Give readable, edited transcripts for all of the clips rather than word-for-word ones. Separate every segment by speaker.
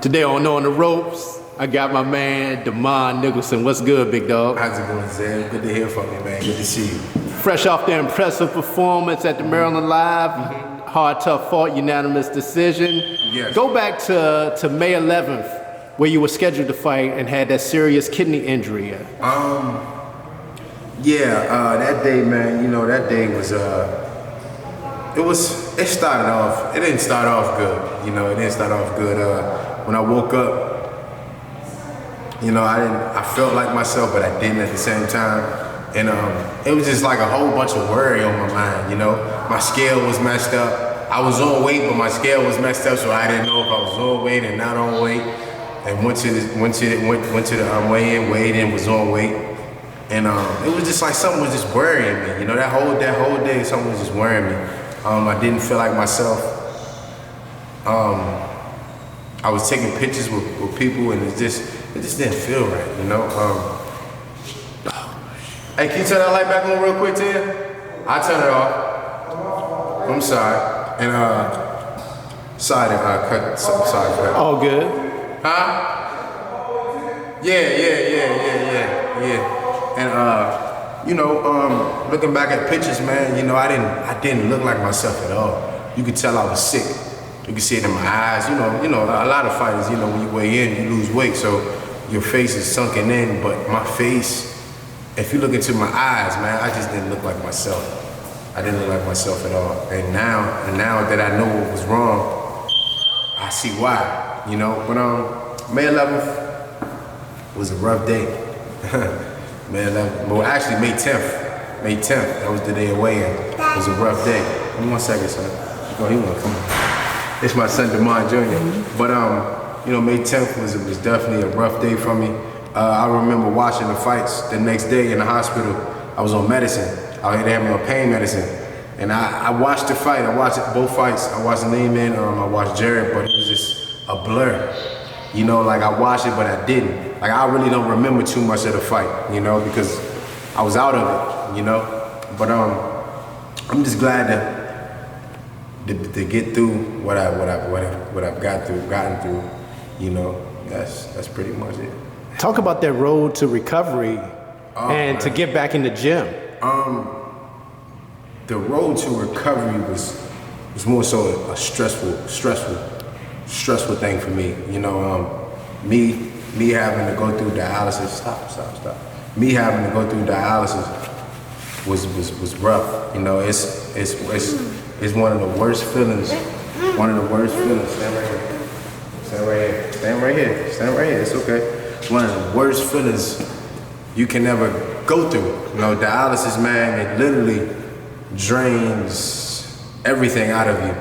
Speaker 1: Today on the ropes, I got my man, Nicholson. What's good, big dog?
Speaker 2: How's it going, Zay? Good to hear from you, man. Good to see you.
Speaker 1: Fresh off the impressive performance at the Maryland Live, hard, tough fought, unanimous decision.
Speaker 2: Yes.
Speaker 1: Go back to May 11th, where you were scheduled to fight and had that serious kidney injury.
Speaker 2: That day, man, that day was, it started off, it didn't start off good. It didn't start off good. When I woke up, I felt like myself, but I didn't at the same time. And it was just like a whole bunch of worry on my mind, My scale was messed up. I was on weight, but my scale was messed up, so I didn't know if I was on weight and not on weight. And went to the weigh-in, weighed in, was on weight. And it was just like something was just worrying me. That whole day, something was just worrying me. I didn't feel like myself. I was taking pictures with people, and it just didn't feel right, Hey, can you turn that light back on real quick, Ted? I'll turn it off. I'm sorry. And sorry to cut. Sorry for that.
Speaker 1: All good.
Speaker 2: Huh? Yeah. And looking back at pictures, man, I didn't look like myself at all. You could tell I was sick. You can see it in my eyes. A lot of fighters, when you weigh in, you lose weight, so your face is sunken in. But my face, if you look into my eyes, man, I just didn't look like myself. I didn't look like myself at all. And now that I know what was wrong, I see why. But May 11th was a rough day. May 11th, well, actually May 10th. May 10th, that was the day of weigh-in. It was a rough day. Give me 1 second, son. Oh, he wanna come on. It's my son, Demond Jr. But May 10th was definitely a rough day for me. I remember watching the fights the next day in the hospital. I was on medicine. They had me on pain medicine. And I watched the fight. I watched both fights. I watched Neiman, I watched Jared, but it was just a blur. I watched it, but I didn't. I really don't remember too much of the fight, because I was out of it, But I'm just glad to get through what I've gotten through, that's pretty much it.
Speaker 1: Talk about that road to recovery and to get back in the gym.
Speaker 2: The road to recovery was more so a stressful thing for me. Me having to go through dialysis. Stop. Me having to go through dialysis was rough. It's one of the worst feelings. One of the worst feelings. Stand right here. It's okay. It's one of the worst feelings you can ever go through. Dialysis, man, it literally drains everything out of you.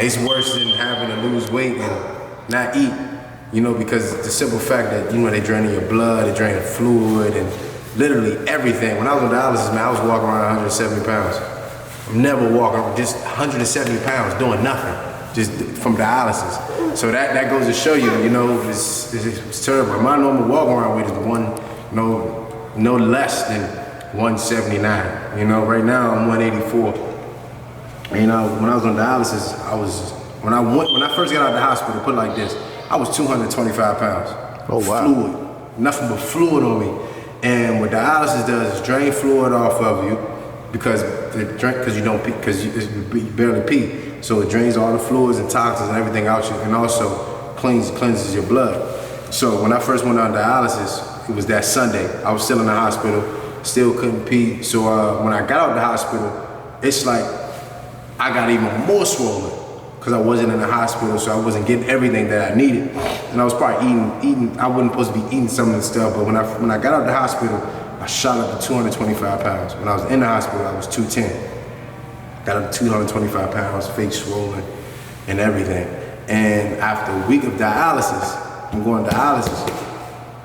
Speaker 2: It's worse than having to lose weight and not eat. Because the simple fact that, they drain your blood, they drain the fluid, and literally everything. When I was on dialysis, man, I was walking around 170 pounds. I'm never walking, just 170 pounds doing nothing, just from dialysis. So that goes to show you, it's terrible. My normal walk around weight is no less than 179. Right now I'm 184. When I was on dialysis, when I first got out of the hospital, put it like this, I was 225 pounds.
Speaker 1: Oh, wow.
Speaker 2: Fluid, nothing but fluid on me. And what dialysis does is drain fluid off of you because you barely pee. So it drains all the fluids and toxins and everything out you, and also cleanses your blood. So when I first went on dialysis, it was that Sunday. I was still in the hospital, still couldn't pee. So when I got out of the hospital, it's like I got even more swollen because I wasn't in the hospital, so I wasn't getting everything that I needed. And I was probably eating, I wasn't supposed to be eating some of the stuff, but when I got out of the hospital, I shot up to 225 pounds. When I was in the hospital, I was 210. Got up to 225 pounds, face swollen and everything. And after a week of dialysis, I'm going to dialysis,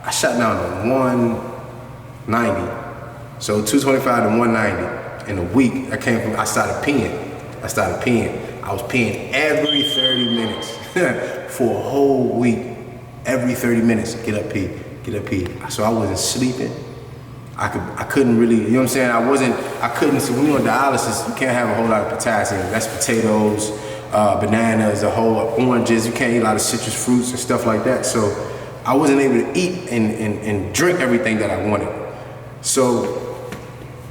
Speaker 2: I shot down to 190. So 225 to 190. In a week, I started peeing. I was peeing every 30 minutes for a whole week. Every 30 minutes, get up, pee. So I wasn't sleeping. I couldn't really, you know what I'm saying? So when you're on dialysis, you can't have a whole lot of potassium. That's potatoes, bananas, a whole oranges. You can't eat a lot of citrus fruits and stuff like that. So I wasn't able to eat and drink everything that I wanted. So,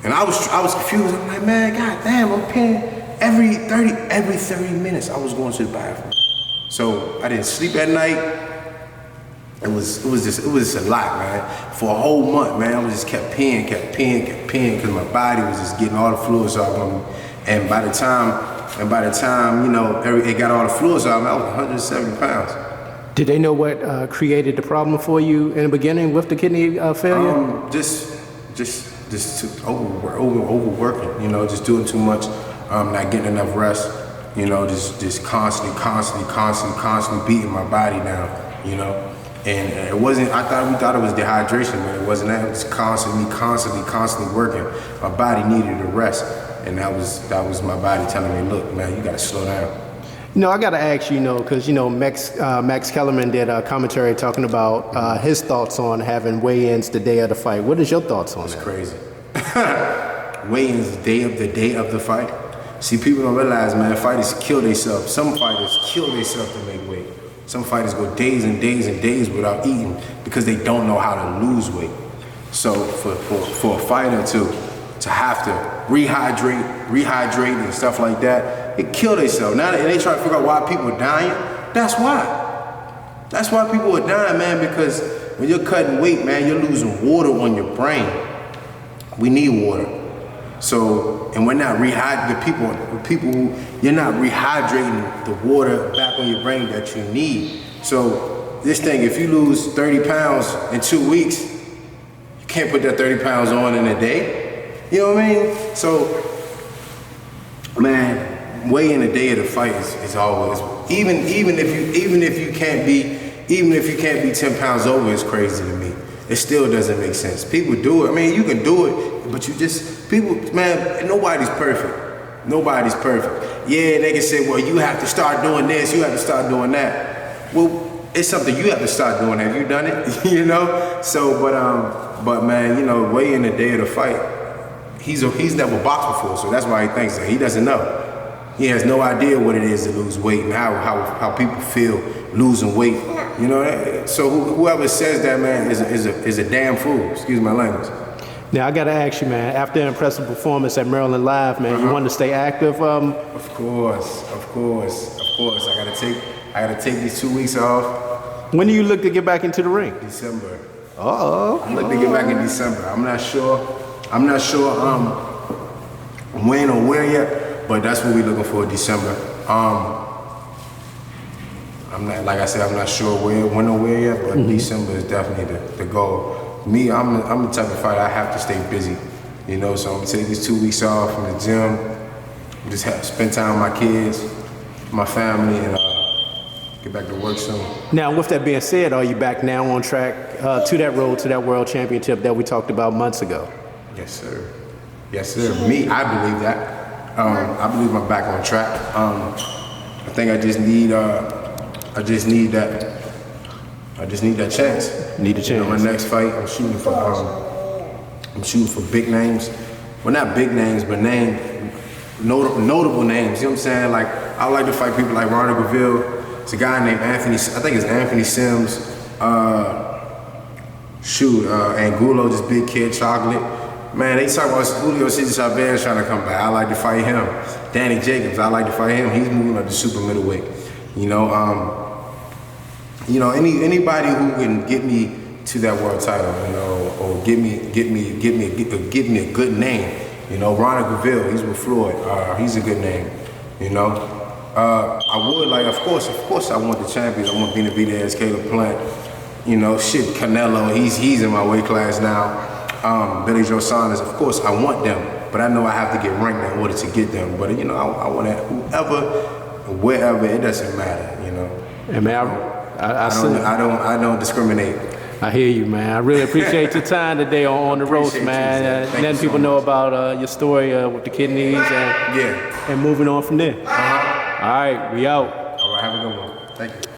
Speaker 2: and I was confused. I'm like, man, god damn, I'm paying every 30 minutes I was going to the bathroom. So I didn't sleep at night. It was just a lot, man. For a whole month, man, I was just kept peeing, because my body was just getting all the fluids off of me. And by the time, you know, it got all the fluids off, I was 170 pounds.
Speaker 1: Did they know what created the problem for you in the beginning with the kidney failure?
Speaker 2: Just overworking, you know, just doing too much, not getting enough rest, you know, just constantly beating my body down, you know. And it wasn't, we thought it was dehydration, but it wasn't that. It was constantly working. My body needed a rest. And that was my body telling me, look, man, you gotta slow down.
Speaker 1: You know, I gotta ask you, because Max Kellerman did a commentary talking about his thoughts on having weigh-ins the day of the fight. What is your thoughts on that?
Speaker 2: It's crazy. Weigh-ins the day of the fight. See, people don't realize, man, fighters kill themselves. Some fighters kill themselves to make weight. Some fighters go days and days without eating because they don't know how to lose weight. So for a fighter to have to rehydrate and stuff like that, it kill themselves. Now they try to figure out why people are dying. That's why. That's why people are dying, man, because when you're cutting weight, man, you're losing water on your brain. We need water. So, and we're not you're not rehydrating the water back on your brain that you need. So this thing, if you lose 30 pounds in 2 weeks, you can't put that 30 pounds on in a day. You know what I mean? So, man, weighing the day of the fight is always, even if you can't be 10 pounds over, it's crazy to me. It still doesn't make sense. People do it. I mean, you can do it, but man, nobody's perfect. Nobody's perfect. Yeah, they can say, well, you have to start doing this, you have to start doing that. Well, it's something you have to start doing. Have you done it? You know? So, but man, you know, way in the day of the fight, he's never boxed before, so that's why he thinks that. He doesn't know. He has no idea what it is to lose weight and how people feel losing weight. You know, so whoever says that, man, is a damn fool. Excuse my language.
Speaker 1: Now I gotta ask you, man. After an impressive performance at Maryland Live, man, you want to stay active?
Speaker 2: Of course. I gotta take these 2 weeks off.
Speaker 1: When do you look to get back into the ring?
Speaker 2: December.
Speaker 1: I'm
Speaker 2: looking to get back in December. I'm not sure when or where yet, but that's what we're looking for, December. I'm not sure when or where yet, but December is definitely the goal. Me, I'm the type of fighter I have to stay busy, you know. So I'm gonna take these 2 weeks off from the gym, just spend time with my kids, my family, and get back to work soon.
Speaker 1: Now, with that being said, are you back now on track to that road to that world championship that we talked about months ago?
Speaker 2: Yes, sir. Me, I believe that. I believe I'm back on track. I think I just need that chance.
Speaker 1: Need a chance.
Speaker 2: You know, my next fight, I'm shooting for big names. Well, not big names, but notable names. You know what I'm saying? Like, I like to fight people like Ronald Gaville. It's a guy named Anthony. I think it's Anthony Sims. Angulo, this big kid, Chocolate. Man, they talk about Julio Cesar Chavez trying to come back. I like to fight him. Danny Jacobs, I like to fight him. He's moving up to super middleweight. You know, anybody who can get me to that world title, you know, or give me a good name. You know, Ronald Gaville, he's with Floyd. He's a good name. You know, I would like, of course, I want the champions. I want Benavidez, Caleb Plant. You know, Canelo. He's in my weight class now. Billy Joe Saunders. Of course, I want them, but I know I have to get ranked in order to get them. But you know, I want whoever, wherever. It doesn't matter. You know.
Speaker 1: And man,
Speaker 2: I don't discriminate.
Speaker 1: I hear you, man. I really appreciate your time today on the roast, man. Letting people know about your story with the kidneys and moving on from there. All right, we out.
Speaker 2: All right, have a good one. Thank you.